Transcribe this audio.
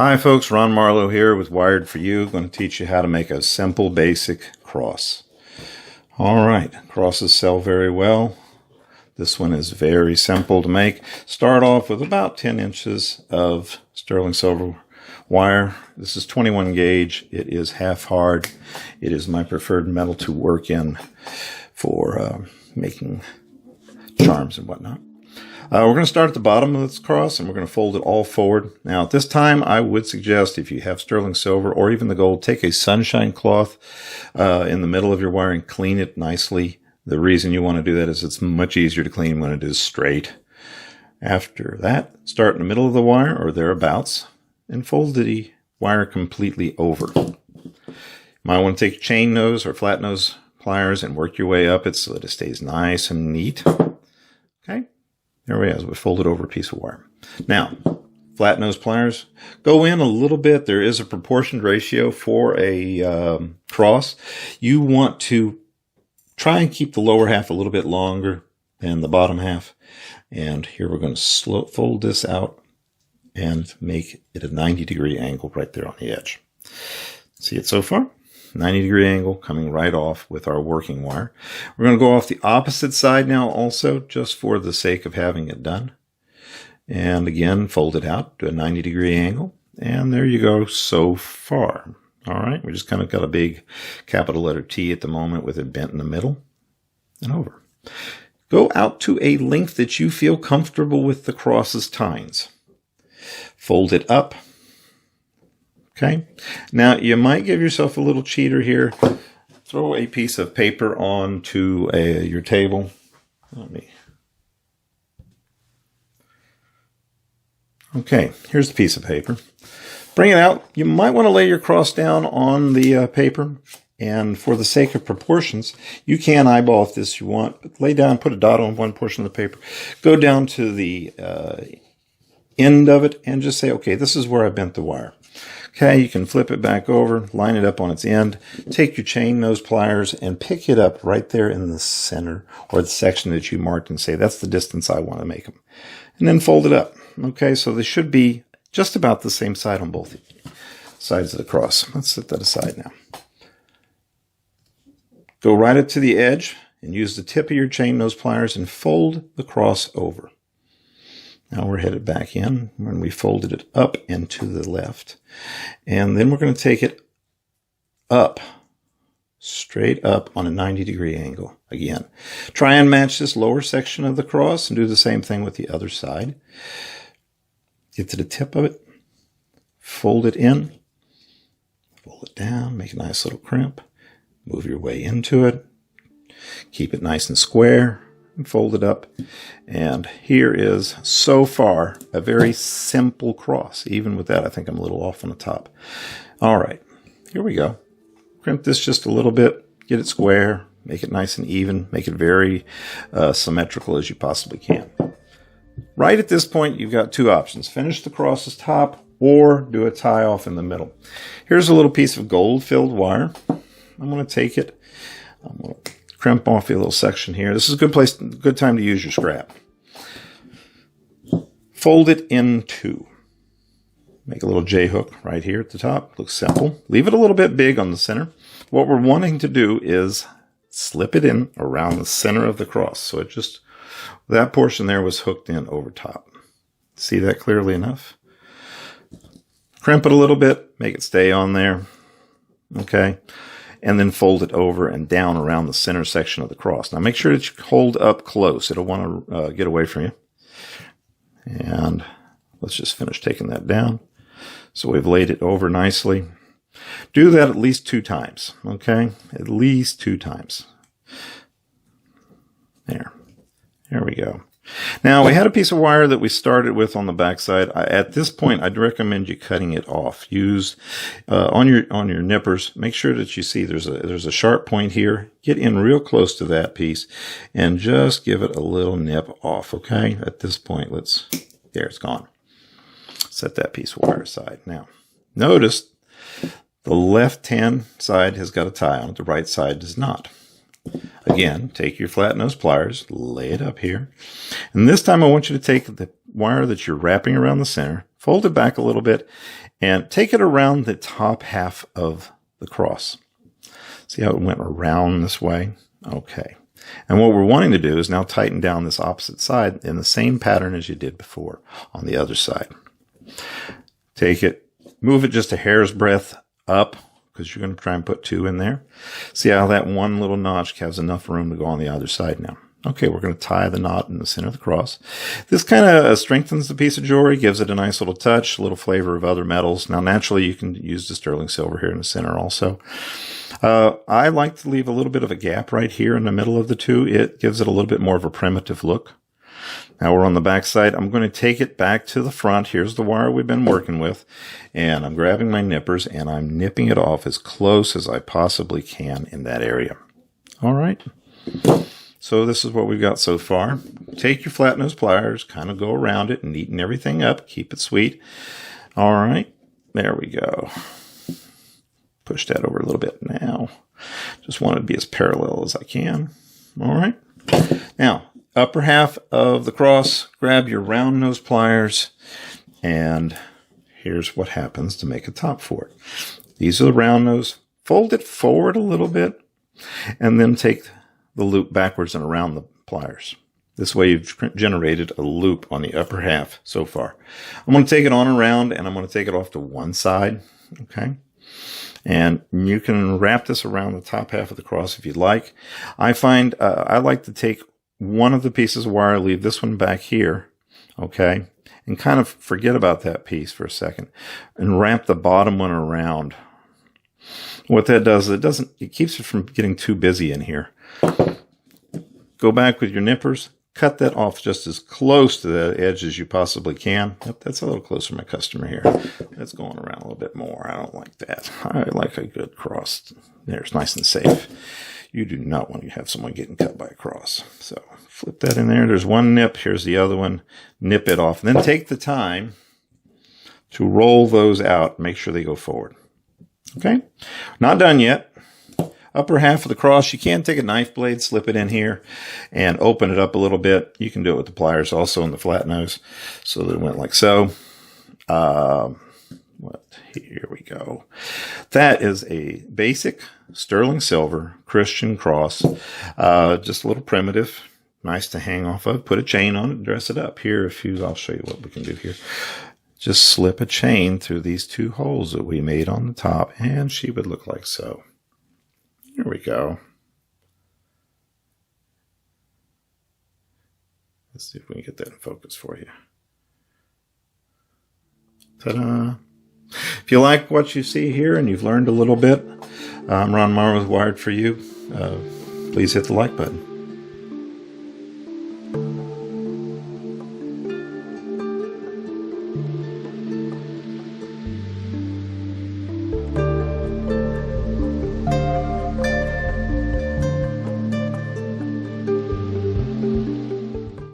Hi folks, Ron Marlowe here with Wired For You. I'm going to teach you how to make a simple basic cross. Alright, crosses sell very well. This one is very simple to make. Start off with about 10 inches of sterling silver wire. This is 21 gauge. It is half hard. It is my preferred metal to work in for making charms and whatnot. We're going to start at the bottom of this cross and we're going to fold it all forward. Now at this time I would suggest, if you have sterling silver or even the gold, take a sunshine cloth in the middle of your wire and clean it nicely. The reason you want to do that is it's much easier to clean when it is straight. After that, start in the middle of the wire or thereabouts and fold the wire completely over. You might want to take chain nose or flat nose pliers and work your way up it so that it stays nice and neat. Okay. There we go. We folded over a piece of wire. Now, flat nose pliers, go in a little bit. There is a proportioned ratio for a cross. You want to try and keep the lower half a little bit longer than the bottom half. And here we're going to fold this out and make it a 90-degree angle right there on the edge. See it so far? 90-degree angle coming right off with our working wire. We're going to go off the opposite side now also, just for the sake of having it done. And again, fold it out to a 90-degree angle. And there you go so far. All right, we just kind of got a big capital letter T at the moment with it bent in the middle and over. Go out to a length that you feel comfortable with the cross's tines. Fold it up. Okay, now you might give yourself a little cheater here. Throw a piece of paper onto your table. Okay, here's the piece of paper. Bring it out. You might want to lay your cross down on the paper. And for the sake of proportions, you can eyeball if this you want. But lay down, put a dot on one portion of the paper. Go down to the end of it and just say, okay, this is where I bent the wire. Okay, you can flip it back over, line it up on its end, take your chain nose pliers and pick it up right there in the center or the section that you marked and say, that's the distance I want to make them. And then fold it up. Okay, so they should be just about the same side on both sides of the cross. Let's set that aside now. Go right up to the edge and use the tip of your chain nose pliers and fold the cross over. Now we're headed back in when we folded it up and to the left. And then we're going to take it up, straight up on a 90-degree angle. Again, try and match this lower section of the cross and do the same thing with the other side. Get to the tip of it, fold it in, fold it down, make a nice little crimp, move your way into it, keep it nice and square. And fold it up, and here is so far a very simple cross. Even with that, I think I'm a little off on the top. All right, here we go. Crimp this just a little bit, get it square, make it nice and even, make it very symmetrical as you possibly can. Right at this point, you've got two options: finish the cross's top or do a tie off in the middle. Here's a little piece of gold-filled wire. I'm going to take it. I'm going to crimp off a little section here. This is a good time to use your scrap. Fold it in two. Make a little J-hook right here at the top. Looks simple. Leave it a little bit big on the center. What we're wanting to do is slip it in around the center of the cross. So it just, that portion there was hooked in over top. See that clearly enough? Crimp it a little bit. Make it stay on there. Okay. And then fold it over and down around the center section of the cross. Now make sure that you hold up close. It'll want to get away from you. And let's just finish taking that down. So we've laid it over nicely. Do that at least 2 times, okay? At least 2 times. There we go. Now, we had a piece of wire that we started with on the backside. At this point, I'd recommend you cutting it off. Use on your nippers. Make sure that you see there's a sharp point here. Get in real close to that piece and just give it a little nip off. Okay. At this point, there it's gone. Set that piece of wire aside. Now, notice the left-hand side has got a tie on it. The right side does not. Again, take your flat nose pliers, lay it up here. And this time I want you to take the wire that you're wrapping around the center, fold it back a little bit, And take it around the top half of the cross. See how it went around this way? Okay. And what we're wanting to do is now tighten down this opposite side in the same pattern as you did before on the other side. Take it, move it just a hair's breadth up, because you're going to try and put 2 in there. See how that one little notch has enough room to go on the other side now. Okay, we're going to tie the knot in the center of the cross. This kind of strengthens the piece of jewelry, gives it a nice little touch, a little flavor of other metals. Now, naturally, you can use the sterling silver here in the center also. I like to leave a little bit of a gap right here in the middle of the two. It gives it a little bit more of a primitive look. Now we're on the back side. I'm going to take it back to the front. Here's the wire we've been working with. And I'm grabbing my nippers and I'm nipping it off as close as I possibly can in that area. All right. So this is what we've got so far. Take your flat nose pliers, kind of go around it and neaten everything up. Keep it sweet. All right. There we go. Push that over a little bit now. Just want it to be as parallel as I can. All right. Now, upper half of the cross, grab your round nose pliers, and here's what happens to make a top for it. These are the round nose. Fold it forward a little bit, and then take the loop backwards and around the pliers. This way you've generated a loop on the upper half so far. I'm going to take it on around, and I'm going to take it off to one side. Okay. And you can wrap this around the top half of the cross if you'd like. I find I like to take one of the pieces of wire, leave this one back here, okay, and kind of forget about that piece for a second and wrap the bottom one around. What that does, it keeps it from getting too busy in here. Go back with your nippers, cut that off just as close to the edge as you possibly can. Yep, that's a little closer, my customer here. That's going around a little bit more. I don't like that. I like a good cross. There, it's nice and safe. You do not want to have someone getting cut by a cross. So flip that in there. There's one nip. Here's the other one. Nip it off. And then take the time to roll those out. Make sure they go forward. Okay? Not done yet. Upper half of the cross, you can take a knife blade, slip it in here, and open it up a little bit. You can do it with the pliers also in the flat nose, so that it went like so. Here we go. That is a basic sterling silver Christian cross, just a little primitive, nice to hang off of. Put a chain on it, dress it up. Here, I'll show you what we can do here. Just slip a chain through these 2 holes that we made on the top, and she would look like so. Here we go. Let's see if we can get that in focus for you. Ta-da! If you like what you see here and you've learned a little bit, I'm Ron Marr with Wired for You. Please hit the like button.